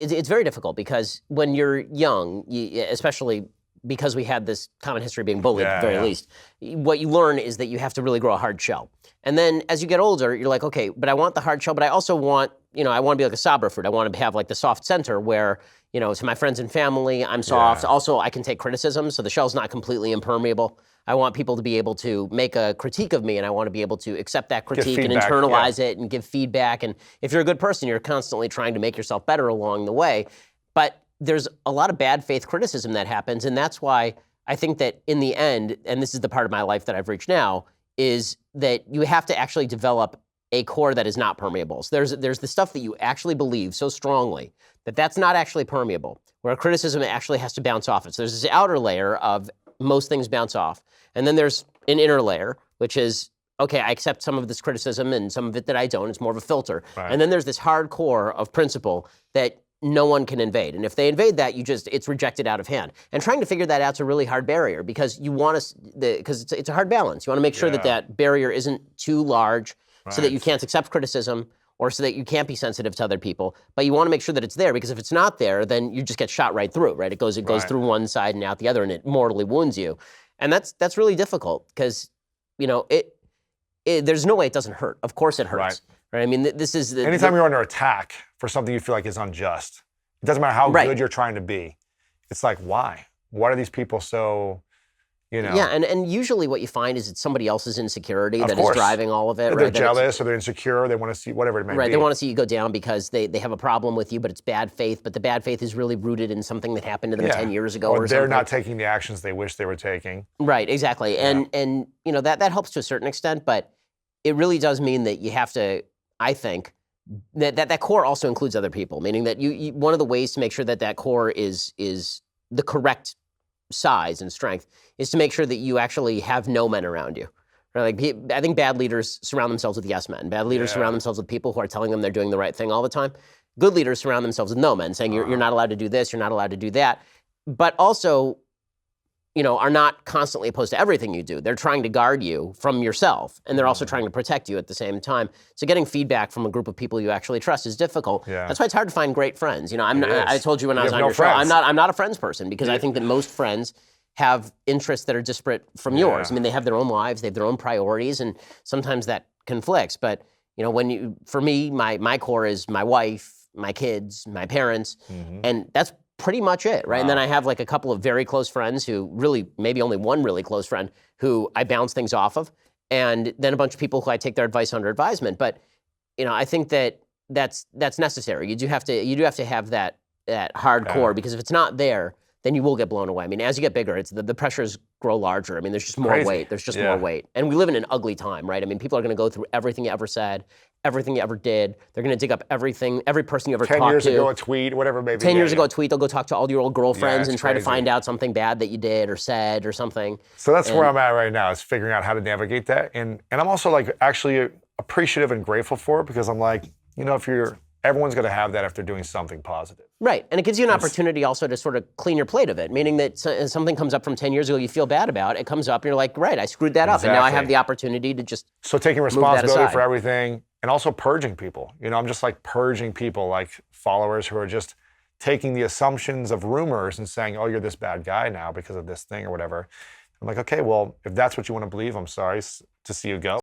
it's very difficult because when you're young, especially because we had this common history of being bullied at the very least, what you learn is that you have to really grow a hard shell. And then as you get older, you're like, okay, but I want the hard shell, but I also want, I want to be like a Sabra fruit. I want to have like the soft center where, to my friends and family, I'm soft. Yeah. Also, I can take criticism, so the shell's not completely impermeable. I want people to be able to make a critique of me, and I want to be able to accept that critique and internalize it and give feedback. And if you're a good person, you're constantly trying to make yourself better along the way. But there's a lot of bad faith criticism that happens, and that's why I think that in the end, and this is the part of my life that I've reached now, is that you have to actually develop a core that is not permeable. So there's the stuff that you actually believe so strongly that that's not actually permeable, where a criticism actually has to bounce off it. So there's this outer layer of most things bounce off. And then there's an inner layer, which is, okay, I accept some of this criticism and some of it that I don't. It's more of a filter. Right. And then there's this hard core of principle that no one can invade. And if they invade that, it's rejected out of hand. And trying to figure that out is a really hard barrier because you want to, because it's a hard balance. You want to make sure that that barrier isn't too large so that you can't accept criticism or so that you can't be sensitive to other people. But you want to make sure that it's there because if it's not there, then you just get shot right through, right? It goes through one side and out the other and it mortally wounds you. And that's really difficult because, there's no way it doesn't hurt. Of course it hurts. Right? I mean, this is... Anytime you're under attack for something you feel like is unjust, it doesn't matter how good you're trying to be. It's like, why? Why are these people so, Yeah, and usually what you find is it's somebody else's insecurity that is driving all of it. They're jealous or they're insecure, they want to see whatever it may be. Right, they want to see you go down because they have a problem with you, but it's bad faith, but the bad faith is really rooted in something that happened to them 10 years ago or they're something. not taking the actions they wish they were taking. Right, exactly. And that helps to a certain extent, but it really does mean that you have to, I think, that core also includes other people, meaning that you one of the ways to make sure that core is the correct size and strength is to make sure that you actually have no men around you. Right? Like, I think bad leaders surround themselves with yes men. Bad leaders surround themselves with people who are telling them they're doing the right thing all the time. Good leaders surround themselves with no men, saying you're not allowed to do this, you're not allowed to do that, but also are not constantly opposed to everything you do. They're trying to guard you from yourself, and they're also trying to protect you at the same time. So getting feedback from a group of people you actually trust is difficult. Yeah. That's why it's hard to find great friends. I told you when I was on your show, I'm not a friends person because I think that most friends have interests that are disparate from yours. I mean, they have their own lives, they have their own priorities, and sometimes that conflicts. But for me, my core is my wife, my kids, my parents, and that's pretty much it, right? Wow. And then I have like a couple of very close friends who really, maybe only one really close friend who I bounce things off of, and then a bunch of people who I take their advice under advisement. But I think that's necessary. You do have to have that hard core because if it's not there, then you will get blown away. I mean, as you get bigger, it's the pressures grow larger. I mean, there's just more weight. There's just more weight, and we live in an ugly time, right? I mean, people are going to go through everything you ever said, everything you ever did. They're going to dig up everything, every person you ever talked to. 10 years ago, a tweet, whatever it may be. 10 years ago, a tweet, they'll go talk to all your old girlfriends and try to find out something bad that you did or said or something. So that's where I'm at right now, is figuring out how to navigate that. And I'm also like actually appreciative and grateful for it because I'm like, everyone's going to have that if they're doing something positive. Right, and it gives you an opportunity also to sort of clean your plate of it, meaning that something comes up from 10 years ago you feel bad about, it comes up and you're like, right, I screwed that up, and now I have the opportunity to just So taking responsibility for everything, and also purging people. I'm just like purging people, like followers who are just taking the assumptions of rumors and saying, oh, you're this bad guy now because of this thing or whatever. I'm like, okay, well, if that's what you want to believe, I'm sorry to see you go.